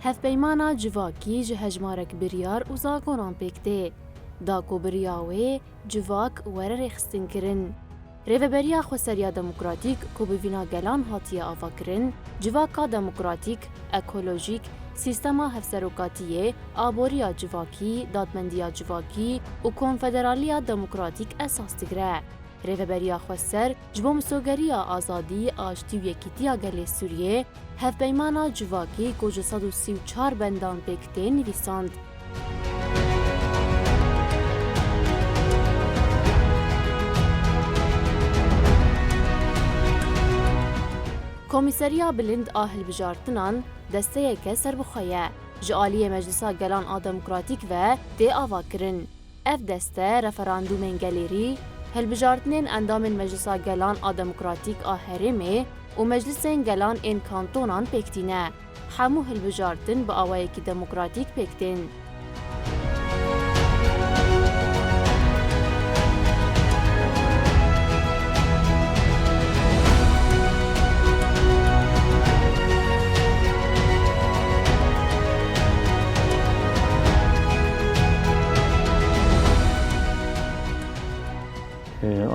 هفپیمانا جواکی جه هجمارک بریار و زاگونان پکته. دا کو بریاوه جواک وره رخستن کرن. ریوبریا خوسریا دموکراتیک کو بوینا گلان هاتیه آوا کرن، جواکا دموکراتیک، اکولوژیک، سیستما هفسروکاتیه، آبوریا جواکی، دادمندیا جواکی و کنفدرالیا دموکراتیک اساس تگره. ریوبریا خوسر جبو مسوگریا آزادی آشتی و یکیتیا گلی سوریه هفپیمانا جواکی کو 134 بندان پکته نویساند. کمیسریا بلند آهل بجارتنان دسته که سر بخواه جعالی مجلسا گلان دموکراتیک و دی آوا کرن. اف دسته رفراندوم انگلیری هل بجارتنین اندام مجلسا گلان دموکراتیک هرمه و مجلس گلان این کانتونان پکتینه. همو هل بجارتن با آوایی که دموکراتیک پکتین.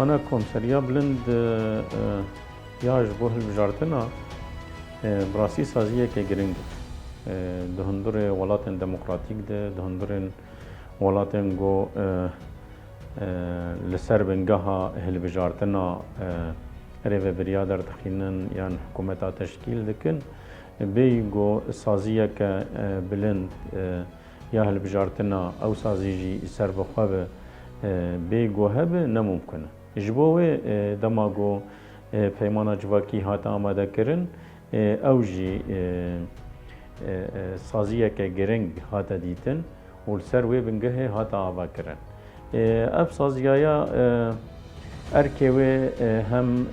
أنا كومساريا بلند ياج بوه البجارتنا براسي سازية كجرينج دهندور ولاتن ديمقراطيك دهندور ولاتن جو لسر بنجاها البجارتنا ريفه بريادر تخينن يعني حكومة تشكيل لكن بيجو سازية كبلند يا البجارتنا أو سازيجي سر بخوابه بيجو هب نممكن جبوه دماغو پیمانا جواکی هات آماده کرن اوجی سازیه که گرنگ هات دیتن و سر وی بنگه هات آوا کرن اف سازیایا ارکوه هم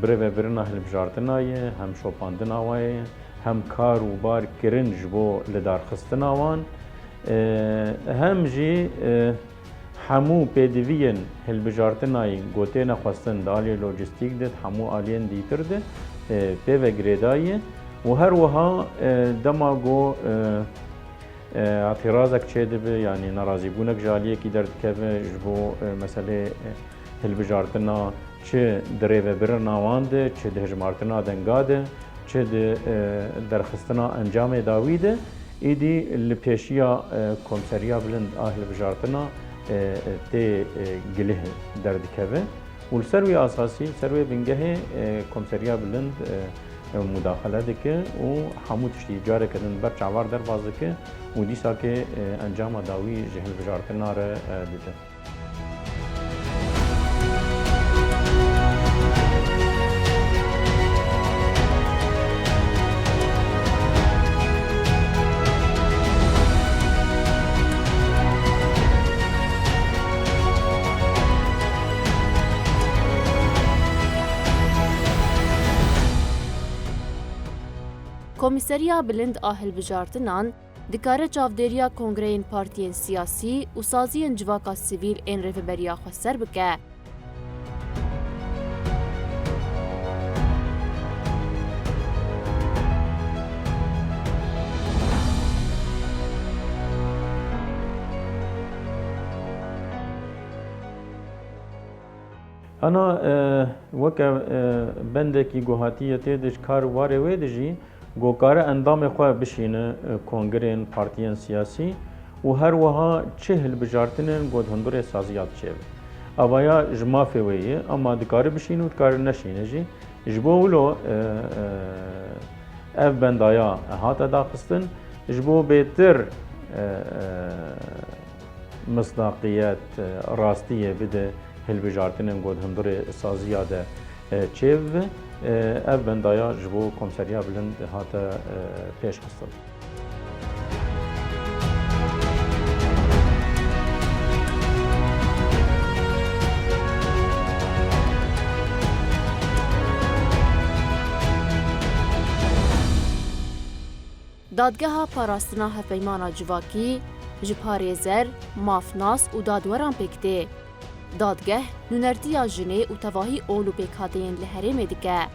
بره برنا هل بجارتنای هم شوپاندناوای هم کار و بار کرن جبو لدار خستناوان هم جی همو پدوین هل بجارتنای گوته نخواستن دالی لوجستیک دید همو آلین دیتر ده پیو گریدایی و هر وها دماغو اعتراضك چه دبه يعني نرازي بونك جاليه كي درد كفه جبو مسألة هل بجارتنا چه دريوه برنا وانده چه ده هجمارتنا دنگاده چه ده درخستنا انجام داويده ایدی لپیشیا کمسریا بلند آهل بجارتنا تی گله درد کبه و سروی اساسی سروی بنگه کمسریا بلند مداخله دکه و همو تشتی جاره کدن بر چوار در باز دکه و دیسا که انجام داوی جهل بجارتنا را دیده. کمیسریا بلند آهل بجارتنان دکاره چاودریا کنگرین پارتیین سیاسی و سازی انجواکا سیویل این ریوبریا خوستر بکه. أنا وكا بندكي جوهاتية تدش كار واري ويدجي جو كار اندام خو بشينه كونغرين بارتيان سياسي وهر وها چهل بجارتنن گود هندور سازيات چيب اويا جما فوي اما دكار بشينو دكار نشينه جي جبولو اف بندايا هاتا داخستن جبو بيتر مصداقيات راستيه بده هل بجارتنن گود هندور سازيات چيب اف بندايا جبو كومساريا بلند هاتا پیش خستن دادگاه پاراستنا هفپیمانا جواکی جبهاری زر، مافناس و دادوران پکته. دادگاه نونرتیا جنه و تواهی اولو پیکاتین لحرم دکه.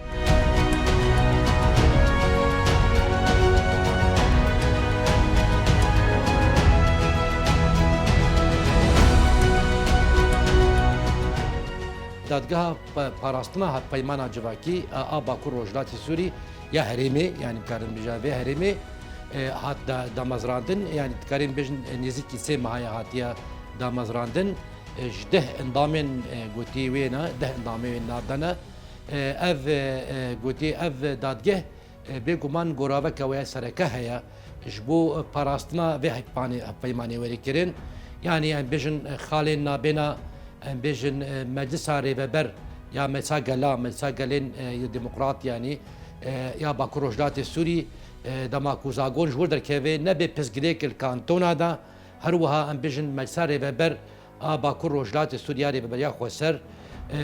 دادگاه پاراستنا پیمانا جواکی آبا کو روجلاتی سوری یا هرمی یعنی کارن بجاوی هرمی هات دامزراندن یعنی کارن بجن نزیکی سه ماهیا هاتیا دامزراندن جده اندامن گوتی وینا ده اندامن نادنا اف گوتی اف دادگه بگومان گوراوه که ویا سرکه هیا جبو پاراستنا به پیمانی وری کرن یعنی ام بجن خالین نابینا ام بجن مجلس ریوبر یا مساگلین دموکرات یعنی یا باکو روجلات سوری دما کوزاگون جور در که نبی پسگریک الکانتونا دا هر وها ام بجن مجلس ریوبر باکو روجلات سوریه ریوبر یا خوسر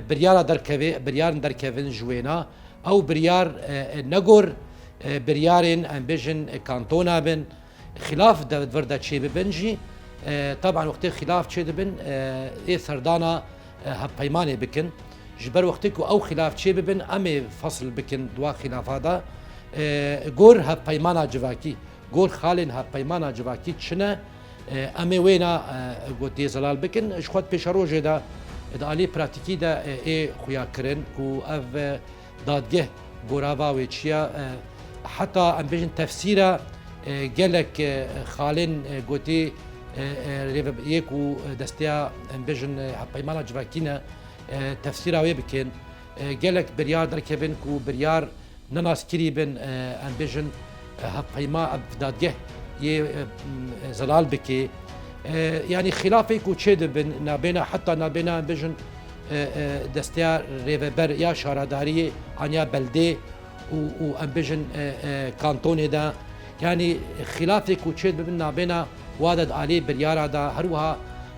بریار در که بریار در که جوینا او بریار نگور بريارين ام بيجن كانتونا بن خلاف وردا تشي بنجي طبعا وقت خلاف تشي بن اي سردانا هبيماني بكن جبر وقتك او خلاف تشي بن امي فصل بكن دوا خلاف هذا غور هبيمانا جواكي غور خالن هبيمانا جواكي تشنا امي وينا غوتي زلال بكن شخوت بيشروجه دا علي براتيكي دا اي خويا كرن كو اف دادگه غوراوا ويتشيا حتى ام بيجن تفسيره قالك خالين قوتي يكو دستيا ام بيجن بيمانا جواكينا تفسيره ويبكن قالك بريار دركبن كو بريار نناس كريبن ام بيجن بيما دادگه ي زلال بكي يعني خلافي كو تشيد بن نابينا حتى نابينا ام بيجن دستيا ريفبر يا شارداري انيا بلدي و ام بيجن كانتوني دا يعني خلافك وتشيد بينا بينا وادد علي بريارا دا هروها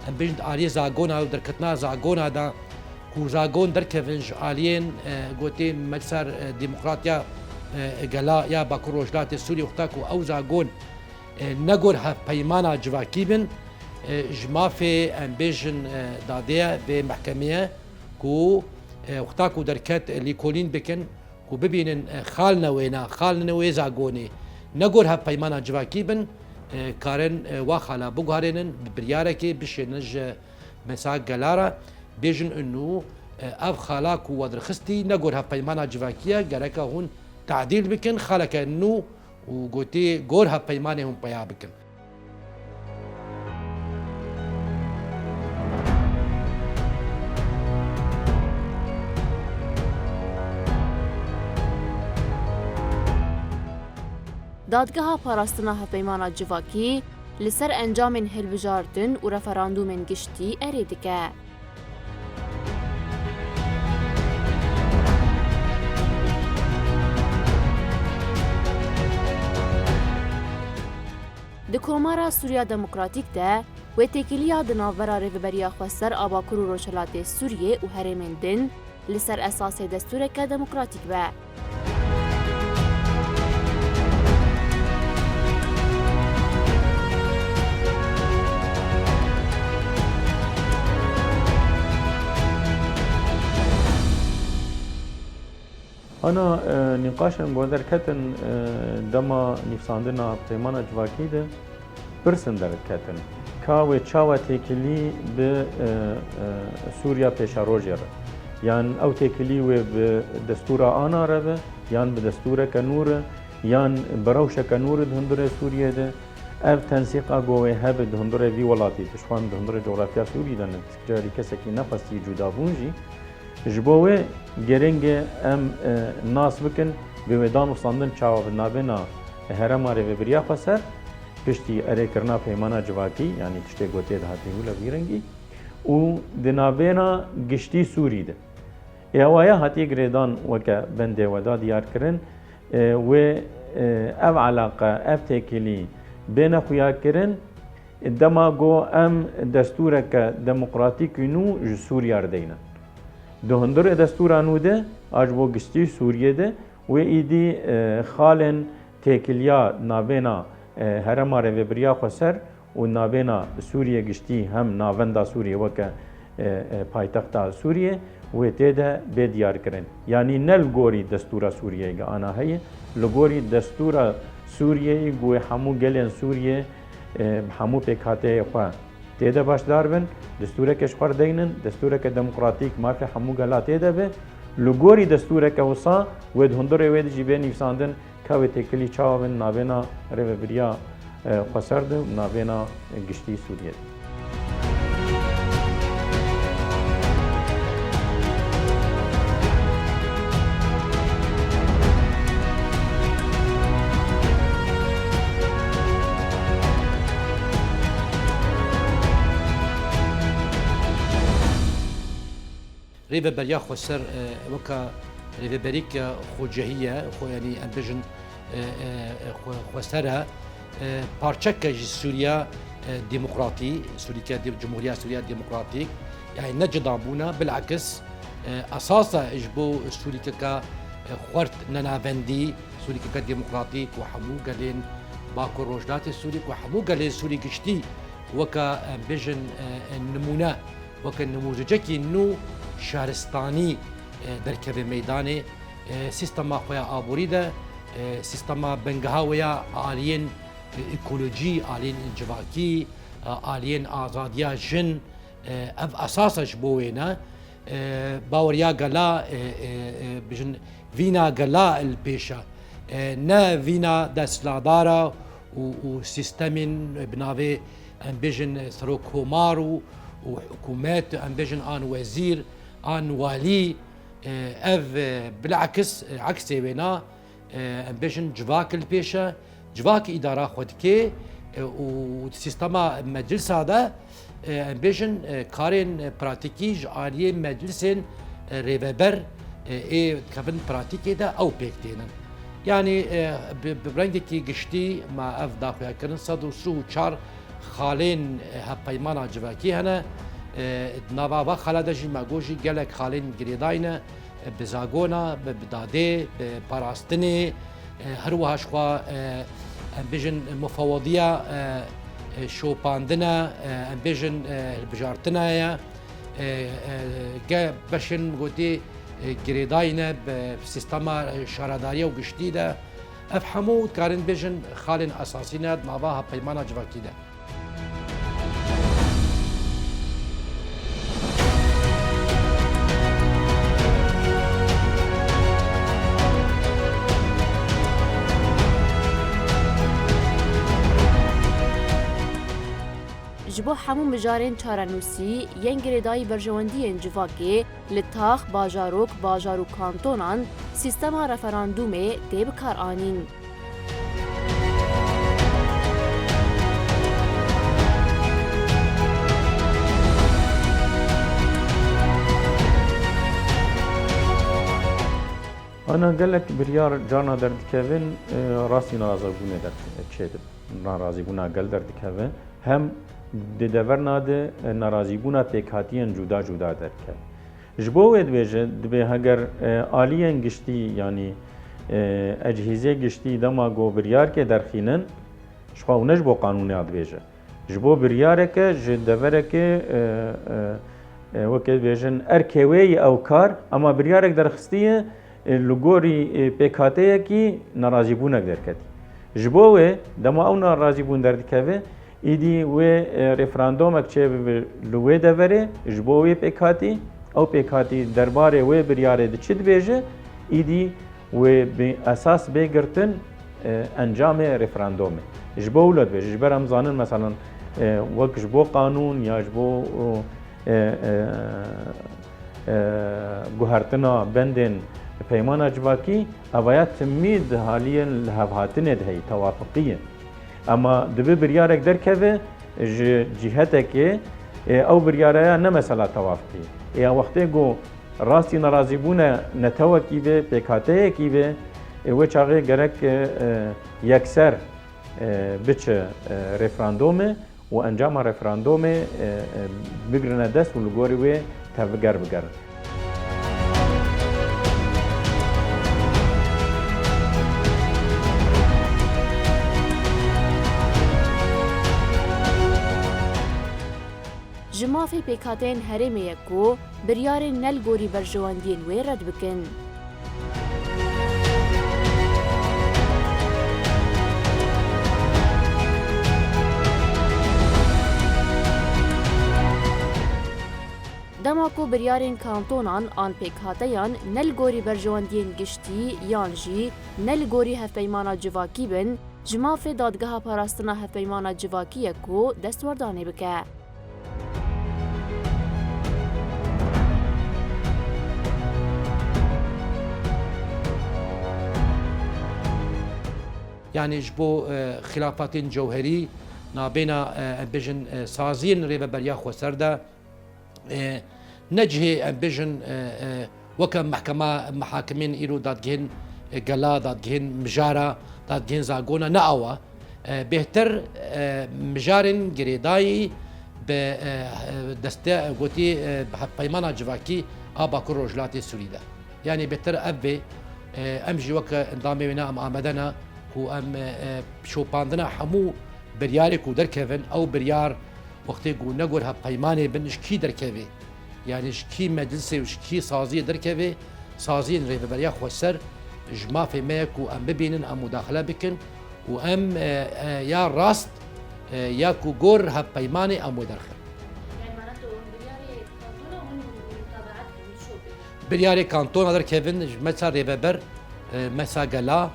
ام بيجن علي زاغونا دركتنا زاغونا دا كو زاغون دركفنج عليين غوتي مجلسر ديمقراطيا غلا يا باكو روجلات السوري وقتاكو او زاغون نغور بيمانا جواكيبن جمافي ام بيجن داديا بمحكميه كو وقتاكو دركت اللي كولين بكن كو ببينن خالنا وين زاغوني نغور هب بيمانا جواكيبن كارن واخالا بوغارينن برياركي بشنج مساق غلارا بيجن انه اف خالاكو ودرخستي نغور هب بيمانا جواكيا غركا هون تعديل بكن خالك انه وقوتي غور هب بيماني هم بيا بكن دادگاه پاراستنا هپیمانا جواکی لسر انجام هلبجارتن و رفراندوم گشتی اریدکه. د کومارا سوریا دموکراتیک ده و تکیلیا د ناورا ریوبریا خوستر آباکور و روشلات سوریه و هرمین دن لسر اساس دستورک دموکراتیک به. أنا نقاشا بودر كتن دما نفساندنا بيمانا جواكي ده برسن درد كتن كاوي تشاوة تيكلي بسوريا بيشا روجر يعني أو تيكلي بدستورة آنا ربه يعني بدستورة كنور يعني بروشة كنور دهندرة سوريا ده أف تنسيق أقوى هبه دهندرة في ولاتي تشوان دهندرة جغرافيا سوريا ده نتكجاري كسكي نفسي جدا بونجي جبوه گرنگ ام ناس بکن به ویدان وصاندن چاوا بنابنا هرم آره و بریا خسر پشتی اره کرنا پیمانا جواکی یعنی تشتی گوته ده هاتی هولا بیرنگی و دنابنا گشتی سوری ده اوایا هاتی گریدان وکا بنده ودا دیار کرن و او علاقه او تکلی بین خویا کرن دما گو ام دستورک دموکراتیک نو سوریا ردینا دهندر دستورانو ده اجبو گشتی سوریه ده و ایدی خالن تکلیا نابینا هرم آره و بریا خسر و نابینا سوریه گشتی هم ناوندا سوریه وکه پایتخت سوریه و تیده بدیار کرن یعنی نل گوری دستورا سوریه گه آنا هی لگوری دستورا سوریه گوی همو گلن سوریه همو پکاته خواه تێدا باشدار بن دەستورێکە خواردەینن دەستورێکە دەموکراتیک مافی هەموو گەلا تێدا بێ لە گۆری دەستورێکە وسا وێ هەندڕێ وێ دژی بێ نیفساندن کاوێ تێکلی چاوە بن ناوێنە ڕێوەبریا خۆسەرد و ناوێنە گشتی سووریێت. رێبەبەریا خۆسەر وەکە رێبەبەریکە خۆجەهیە خۆ ینی ئەم بژن خۆسەرە پارچەکە ژی سووریا دیموکراتی سووریکە جمهوریا سووریا دیموکراتیک یعنی نەجدابوونە بالعکس ئەساسە ئش بۆ سووریکەکە خوارد نەناوەندی سووریکەکە دیموکراتیک و هەموو گەلێن باکو ڕۆژداتی سووریک و هەموو گەلێن سووری گشتی وەکە بژن نمونە وەکە نموزجێکی نو شارستانی دەرکەوێ مەدانێ سیستەما خۆیان ئابووریدە سیستەما بنگەهاوەیە ئالین ئیکۆلۆجی ئالین جڤاکی ئالین ئازادیا ژن ئەف ئەساسەش بۆ وێنە باوەریا گەلا بژن ڤینا گەلا پێشە نە ڤینا دەسلادارە و سیستەمین بناوێ ئەم بێژن سەرۆک کۆمار و حکوومەت ئەم بێژن ئان وەزیر ئان والی ئەv بالعکس عکسێ وێنا ئەم بێژن جڤاکل پێشە جڤاکی ئیدارا خودکێ و سیستەما مەجلسادا ئەم بێژن کارێن پراتیکیژ ئالیێ مەجلسێن رێڤەبەر ئێ کەبن پراتیکێدا ئەو پێکتێنن یعنی بڕنگێکی گشتی ما ئەv داخوایکردن 134 خالên hevpeymana civakî hene nava xala de jî megojî gelek xalên girêdayne bi zagona bi dadê bi parastinê her wiha xwa em bêjin mufewediya şopandina em bêjin hilbijartina ye ge beşin gotî girêdayne bi sîstema şaradariya û giştî de ev hemû karin bêjin xalên esasî ne nava hevpeymana civakî de. ji bo hemû mijarên çarenûsî yên girêdayî berjewendiyên civakê li tax bajarok bajar û kantonan sîstema referandûmê tê bikaranîn. Ana gelek biryar cana derdikevin rastî narazîbûnê çêdib narazîbûna gel derdikeve hem di deverna de narazîbûna pêkhatiyen cuda cuda derkev. Ji bo wê dibêje dibe heger aliyên giştî yanî ecihîzê giştî dema got biryarke derxînin ji xwe hûne ji bo qanûnê dibêje. Ji bo biryareke ji deverekê wekê dibêjin erkewêyî ew kar ama biryarek derxistiye li gorî pêkhateyekî narazîbûnek derketî. Ji bo wê dema ew narazîbûn derdikeve îdî wê referandumek çêbibe li wê deverê ji bo wê pêkhatî ew pêkhatî derbarê wê biryarê de çi dibêje îdî wê bi esas bêgirtin encamê referandumê. Ji bo wilo dibêje ji ber em zanin meselan wek ji bo qanûn ya ji bo guhertina bendên peymana civakî evaya timî di haliyên li hevhatinê de heye tewafiqiyê. Ama dibe biryarek derkeve ji cîhetekê ew biryareya ne mesela tewafiqî. Ya wextê got rastî narazîbûne netewekî ve pêkhateyekî ve wê çaxê gerek yekser biçe referandumê û encama referandumê bigirine dest û li gorî wê tevbiger bigerin. Ji mafê pêkhateyên herêmê ye ku biryarên nel gorî berjewendiyên wê red bikin. دماکو بریارین کانتونان آن پیک هاتیان نل گوری برجواندین گشتی یان جی نل گوری هفپیمانا جواکی بن جماف دادگاه پاراستنا هفپیمانا جواکی کو دستوردانه بکه. يعني جبو خلافات جوهري نابينا امبيجن سازين ريبا برياخ وسردا نجهي امبيجن وكم محاكمين إيرو دادجين قلا دادجين مجارة دادجين زاغونا ناوا بهتر مجارن جريداي بدستا قوتي بيمانا جواكي ابا كروجلاتي سوريدا يعني بهتر ابي امجي وكا انضامي بنا ام امدنا وام شوباندنا حمو بريارك ودركفن او بريار وقتی گو نگور ها پیمانه بنش کی درکوی یعنی کی مجلسه وش کی سازی درکوی سازی ریبریا خوسر جما في ماك وام ببينن ام مداخله بكن وام يا راست يا كوغور ها پیمانه ام ودرخل يعني معناته برياري كانتون متابعات شو برياري كانتون هذا كيفن مسا ريبر مسا قلا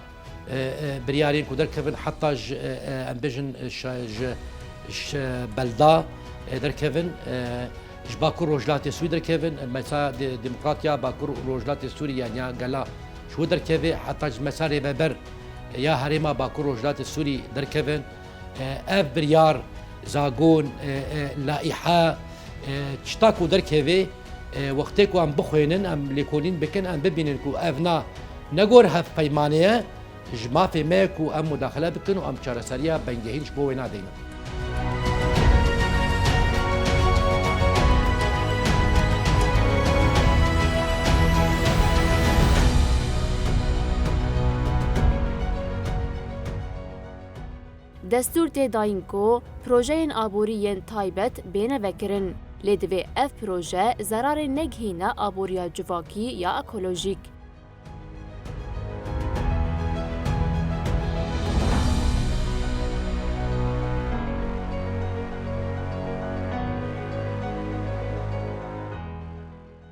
بريارين كودر كيفن حتى ام بيجن بلدا در كيفن باكور روجلات سوري در كيفن مسا ديمقراطيا باكور روجلات سوري يعني قلا شو در كيفن حتى مسا ريبر يا هريما باكور روجلات سوري در كيفن اف بريار زاغون لائحه تشتاكو در كيفن وقتكو ام بخوينن ام ليكولين بكن ام ببينن كو افنا نغور هف پیمانه جما في ماكو ام مداخله بكن وام چارسريا بنجهينش بو وينا دينا دستور تداین کو پروژهین آبوریین تایبت بینه وکرن لدوی اف پروژه ضرر نگهینه آبوریا جواکی یا اکولوژیک.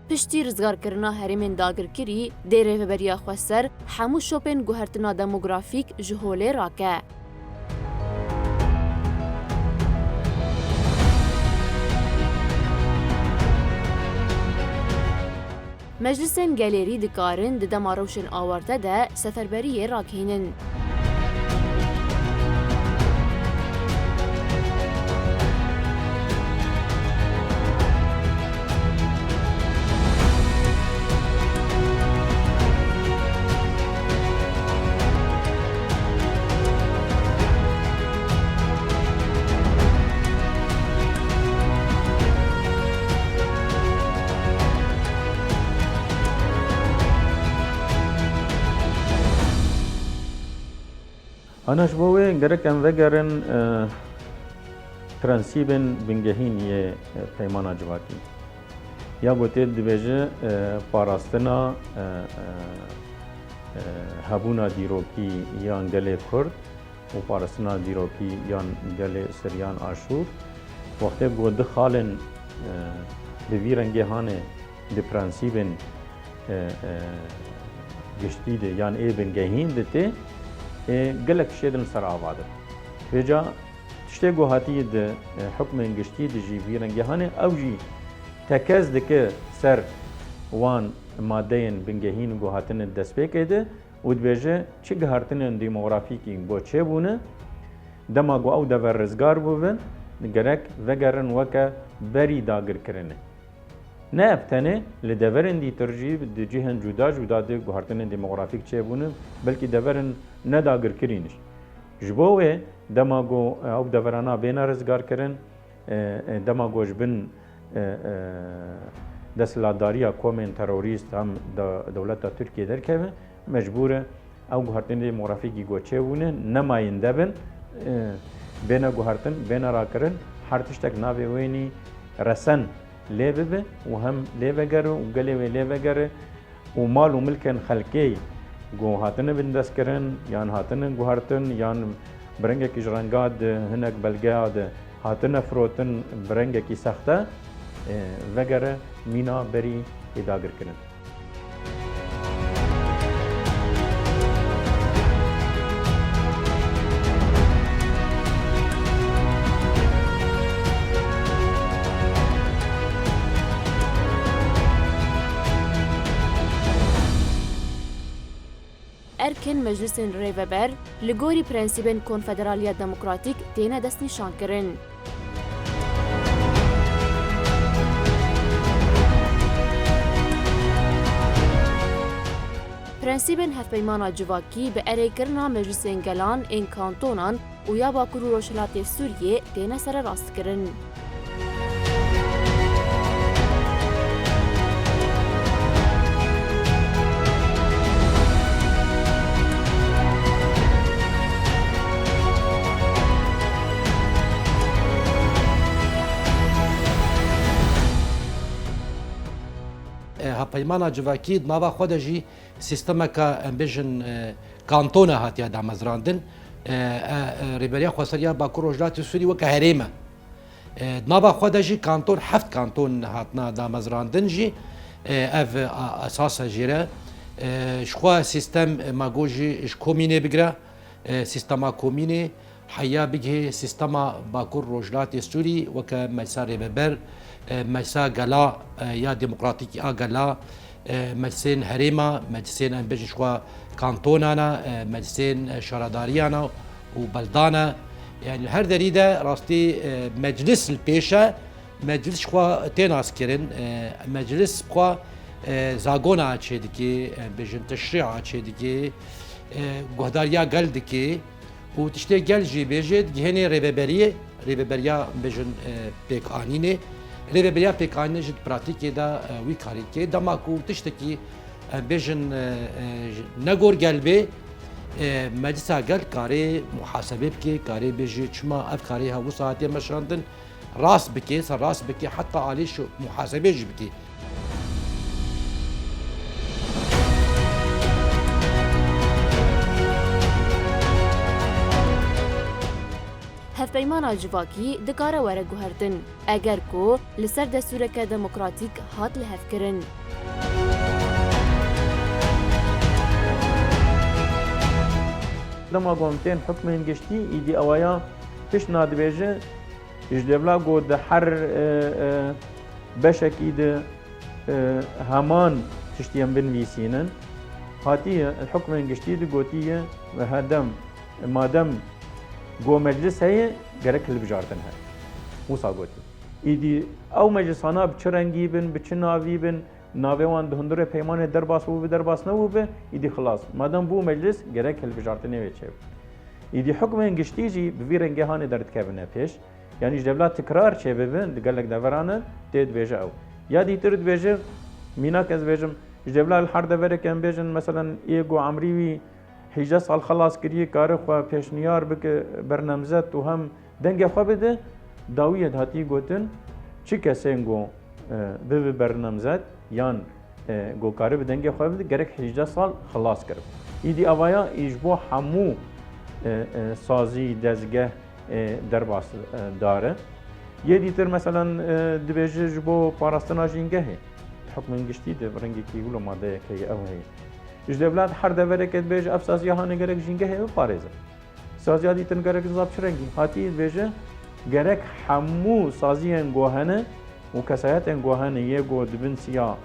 پشتی رزگار کرنا هرمین داگرکری دیره و بریا خوستر همو شوپن گوهرتنا دموگرافیک جهوله راکه. مجلسن گالری دکارن د دماروشن آورده ده سفربری راکینن. أنا شبوي غير كان ذكرن ترانسيبن بنجهين يه پیمانا جواکی یا گوته دبیجه پاراستنا هبونا دیروکی یا انگل کرد و پاراستنا دیروکی یا انگل سریان آشور وقتی گود خالن بویرنگهانه د پرانسیبن گشتی ده یان ای بنجهین دته قلق شيدن سر آواده بجا تشتي گوهاتی ده حکم انگشتی ده جی ویرنگهانه او جی تکز دکه سر وان مادهین بنگهین گوهاتن دست پیکه ده و دبیجه چه گهارتن دیموغرافیکی گو چه بونه دما گو او دور رزگار بوون گرک وگرن وکا بری داگر کرنه نه ابتنه لدورن دی ترجیب دی جهن جدا ده گوهارتن دیموغرافیک چه بونه بلکه دورن نداگر کرینش جبوه دماغو او دورانا بینا رزگار کرن دماغو جبن دستلاداریا کومن تروریست هم دولت ترکیه در که مجبوره او گوهرتن دیموغرافیکی گوچه بونه نماینده بن بینا گوهرتن بینا را کرن هر تشتک ناوی وینی رسن لیوه به و هم لیوه گره و گلیوه لیوه گره و مال و ملکن خلقی گو هاتن بندست کرن یان هاتن گوهرتن یان برنگه کی جرنگاد هنک بلگاد هاتن فروتن برنگه کی سخته وگره مینا بری اداگر کرن. ارکن مجلس ریوبر لگوری پرنسیبن کنفدرالیت دموکراتیک تینه دست نشان کرن. پرنسیبن هفپیمانا جواکی به اری کرنا مجلس گلان این کانتونان و یا باکور و روشلات سوریه تینه سر راست کرن. هپیمانا جواکی نوا خود جی سیستم که امبیشن کانتون هاتیا دامزراندن ریبریا خسریا باکور روجلات سوری و که هریمه نوا خود جی کانتون هفت کانتون هاتنا دامزراندن جی اف اساس جیره شخوا سیستم ماگوجی اش کومینه بگره سیستما کومینه حیا بگه سیستما باکور روجلات سوری و که مسار ریبر مسا گلا یا ديمقراطيكي گلا مجلسين هريما مجلسين امبيج شوا كانتونانا مجلسين شاراداريانا وبلدانا يعني هر دريده راستي مجلس البيشا مجلس شوا تيناس كيرن مجلس بخوا زاغونا تشيدكي بيجن تشريع تشيدكي گهداريا گلدكي وتشتي گل جي بيجد هني ريبريا بيجن بيكانينه ریبریا پیکانی جد پراتیکی دا وی کاری که دما کو تشتکی بیشن نگور گلبه مجلس گل کاری محاسبه بکی کاری بیشی چما اف کاری ها وساعتی مشراندن راس بکی سر راس بکی حتی علیش محاسبه ج بکی. هفپیمانا جواکی دکاره وره گوهردن اگر کو لسر دستورک دموکراتیک هات لحف کرن. لما قومتين حكم هنگشتي ايدي اوايا فيش نادبيجه اجدبلا قود حر بشك ايد همان تشتيم بنويسينن هاتي الحكم هنگشتي دي قوتيه وهدم مادم گو مجلس هي گرک هلبجاردن هي موسا گوتی ایدی او مجلسانا بچرنگی بن بچناوی بن ناویوان دهندره پیمان درباس و درباس نو به ایدی خلاص مادام بو مجلس گرک هلبجاردن هي چه ایدی حکم انگشتی جی به رنگهان درد کبنه پیش یعنی دولت تکرار چه ببن دگلک دورانه تید بیجه او یا دیترد بیجه میناک از بیجم دولت الحرد ورکن بیجن مثلا ایگو عمریوی 18 سال خلاص کریه کار خو پیشنیار بک برنامزت و هم دنگ خو بده داویت هاتی گوتن چی کسنگو به برنامزت یان گو کار به دنگ خو بده گرک 18 سال خلاص کرد ایدی اوایا ایجبو همو سازی دزگه درباس داره یه دیتر مثلا دبیجه جبو پاراستنا جینگه حکم انگشتی ده برنگی کی ولو ماده کی او هی دولت هر دوره که بیج افسازی ها نگرک جنگه هی پارێزە سازیادی تن گرک زاب چرنگی هاتی بیجه گرک همو سازیان گوهنه و کسایتان گوهنه یه گو دبن سیا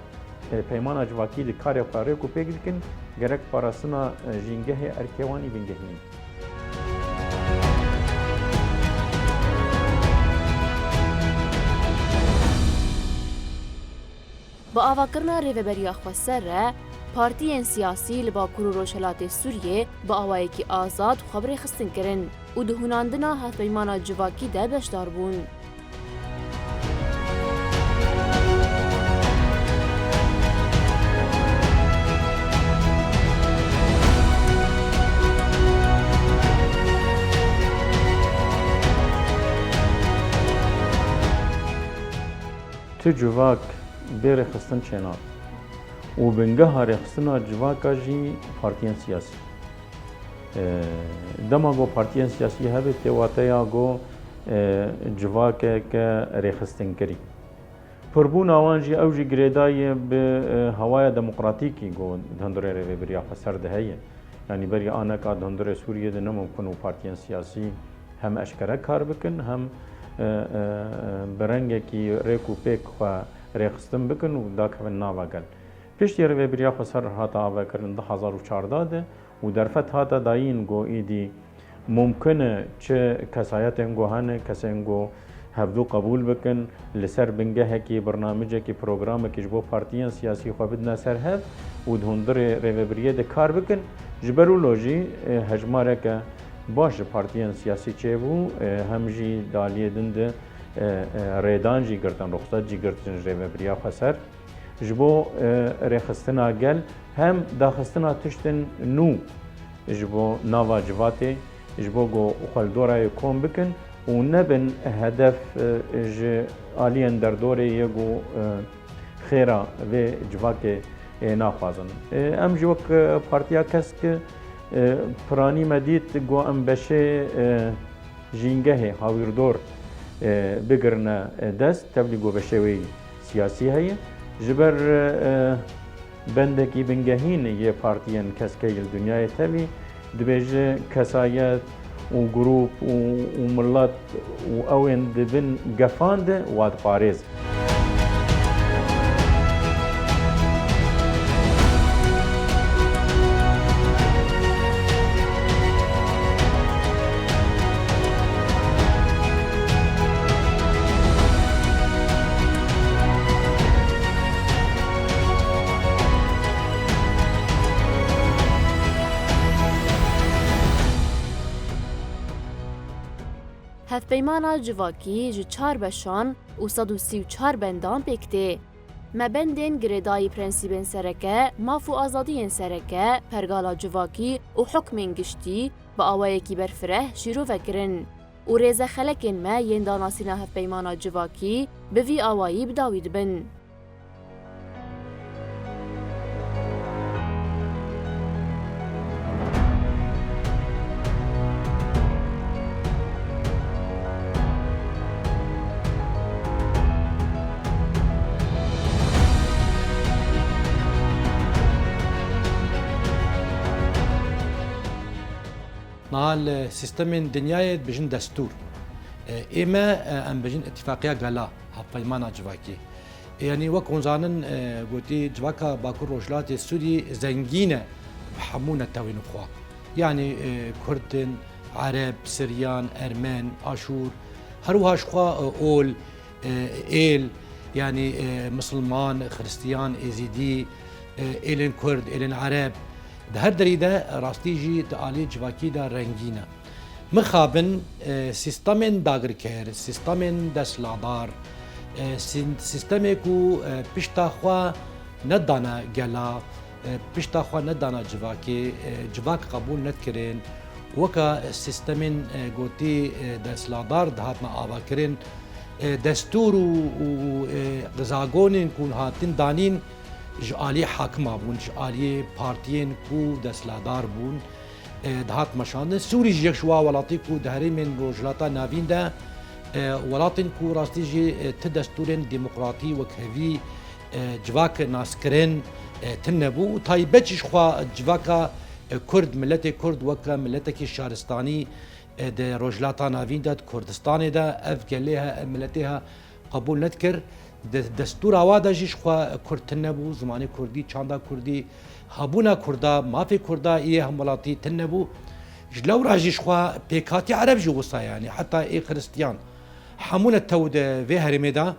پیمان جواکی لکار پاره کو پیگ دکن گرک پاراستنا جنگه ارکیوانی بنگهین با آواکرنا ریوبریا خواسته پارتیین سیاسی لباکور و روشلات سوریه با آوایی که آزاد خبری خستن کرن و دهوناندنا هفپیمانا جواکی ده بشدار بون. تو جواک بیر خستن چنار و بنگه هاری خستنا جواکا جی پارتیان سیاسی دما گو پارتیان سیاسی هبه تیواتا یا گو جواکه که ریخستن کری پربون آوانجی اوجی گریدای به هوای دموکراتیکی گو دهندره روی بریا خسر دهیه یعنی برای آنها که دهندره سوریه ده نممکن و پارتیان سیاسی هم اشکره کار بکن هم برنگه کی ریکو پیک و ریخستم بکن و دا که ناوا گل پیشتی روی بریا خسر هاتا آوه کرن 2014 ده و درفت هاتا داین گو ایدی ممکنه چه کسایت انگو هنه کسی انگو هبدو قبول بکن لسر بنگه کی برنامج کی پروگرام کی جبو پارتیان سیاسی خو بدنا سر هف و دهندر ریوبریه ده کار بکن جبرو لوجی هجماره که باش پارتیان سیاسی چه بو همجی دالیه دنده ریدان جی گرتن رخصت جی گرتن ریوبریا خسر جبو رخصتنا گل هم داخستنا تشتن نو جبو ناوا جواته جبو گو خلدورای کوم بکن و نبن هدف آلین در دوره یگو خیره و جواک ناخوازن ام جوک پارتیا کس که پرانی مدید گو ام بشه جینگه هاویردور بگرنه دست تبلی گو بشه وی سیاسی هی جبر بندکی بنگهین یه پارتیان کس که دنیای تبی دبیجه کسایت و گروپ و ملت و اوین دبن گفاند واد پاريز هفپیمانا جواکی ji 4 beşan û 134 bendan pêkte. Me bendên girêdayî prensîbên sereke, maf û azadiyên sereke, pergala civakî û hukmên giştî bi awayekî berfireh şîrove kirin. û rêzexelekên me yên danasîna hevpeymana civakî bi vî awayî bidawî dibin. نال سیستمین دنیای بجن دستور اما ام بجن اتفاقیه گلا هفپیمانا جواکی یعنی وەک زانن گوتی جواکە باکوور ڕۆژهەڵاتی سووری زەنگینە هەموو نەتەوەین خوا یعنی کوردن عەرەب سریان ئەرمەن ئاشور هەروەها خوا ئۆل ئێل یعنی مسلمان خریستیان ئێزیدی ئێلên کورد ئێلên عەرەب ده هر دریده راستی جی تعالی جواکی دا رنگینه مخابن سیستمین داگرکر سیستمین دستلادار سیستمی کو پشتا خوا ندانه گلا پشتا خوا ندانه جواک قبول ندکرین وکا سیستمین گوتی دستلادار دهاتنا آوا کرین دستور و غزاگونین کون هاتین دانین جعالی حاکمه بون جعالی پارتیین کو دستلادار بون دهات مشاندن سوری جیک شوا ولاتی کو دهری من روجلاتا ناوین ده ولاتین کو راستی جی تدستورن دموکراتی و کهوی جواک ناسکرین تنبو تایبچش خوا جواکا کرد ملت کرد وکا ملت کی شهرستانی ده روجلاتا ناوین ده کردستان ده اف گلیها ملتها قبول ندکر دستور آواده جیش خوا کرد نبو زمانی کردی چاندا کردی هبونا کردا مافی کردا ایه هم ولاتی تنبو جلو راجیش خوا پیکاتی عرب جو وسا یعنی حتی ای خریستیان همون التود في هرمدا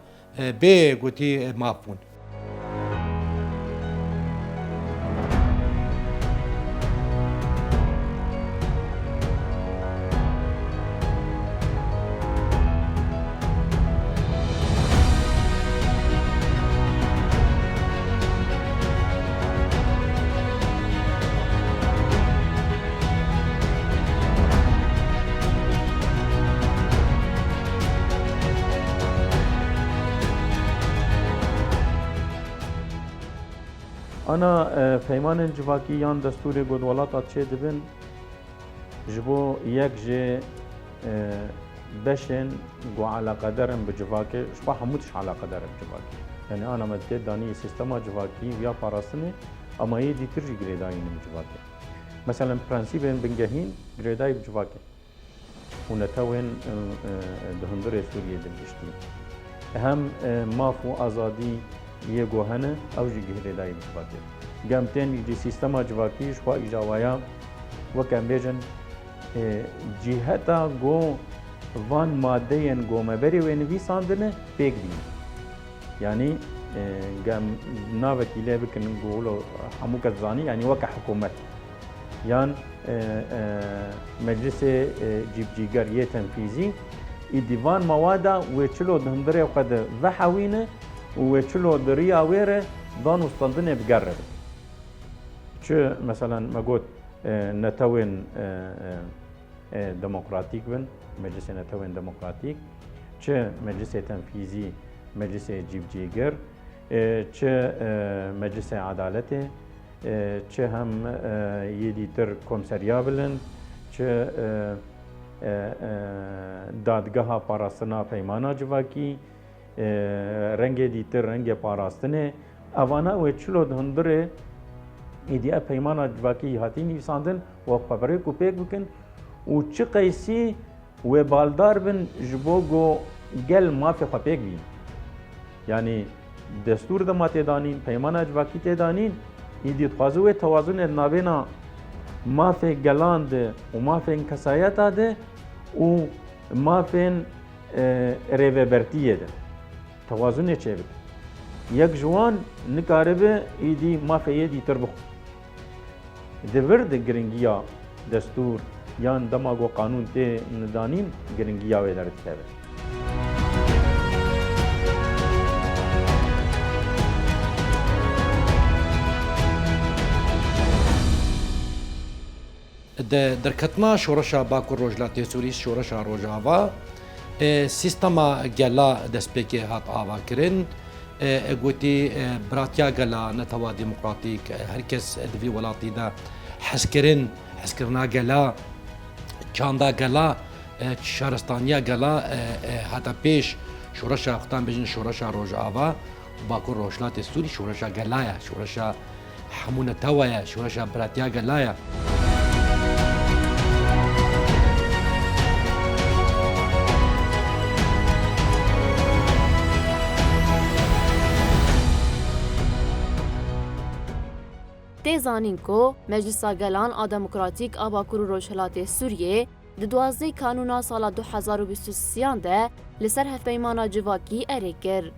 بي قوتي مافون أنا فيمان جواكي يان دستوري قد ولاتا تشي دبن جبو يك جي بشن جو علاقه دارن بجواکه شبا هموتش علاقه دارن بجواکه يعني انا مدت داني سيستما جواكي ويا فارسنه اما هي دي ترجي جريداين بجواكه مثلا برانسيبين بنجهين جريداي بجواكه ونتوين دهندر سوريا دمشتي هم مافو ازادي يجو هنا او جي جريداي بجواكه قامتين دي سيستما جواكي شوا اجاوايا وكان بيجن جهتا جو وان مادهين جو مبري وينوي ساندنه بيك بي يعني قام نابك إليه بكن نقوله حمو كزاني يعني وكا حكومت يعني مجلس جيب جيجر تنفيذي ديوان موادا وچلو دهندره وقد وحوينه وچلو دريا ويره دانو ستاندنه بقرب شو مثلا ما قلت نتوين ديمقراطيك بن مجلس نتوين ديمقراطيك چه مجلس تنفيذي مجلس جيب جيجر چه مجلس عدالته چه هم يدي تر كومسريا بلند چه دادگاه پاراستنا پیمانا جواکی رنگ دیتر رنگ پاراستنه اوانا و چلو دهندره ایدیا پیمانا جواکی هاتی نویساندن و خبره کو پیک بکن و چه قیسی و بالدار بن جبوگو گل مافی خپیک بین يعني دستور دما تدانين پیمانا جواکی تدانين ایدی خوازو توازن نابینا ما في گلاند و ما في انکسایت ده و ما في ریوبرتیه ده توازن چه بید یک جوان نکاربه ایدی ما في ایدی تربخ دورد گرنگیا دستور یان دماغو قانون ته ندانین گرنگیا و درد کبه درکتنا شورشا باکو روجلاتی سوری شورشا روجاوا سیستما گلا دسپیکی هات آوا کرن گوتی براتیا گلا نتوا ديمقراطيك هرکس دوی ولاتی دا حسکرنا گلا چاندا گلا شهرستانیا گلا حتی پیش شورشا اختان بجن شورشا روجاوا باکو روجلاتی سوری شورشا گلایا شورشا حمونه توایا شورشا براتیا گلایا تێزانین کۆ مەجلیسا گەلان ئا دەموکراتیک ئا باکوور و ڕۆژهەڵاتê Sûriyê di duwazdehê kanûna sala 2023 de li ser hevpeymana civakî erê kir.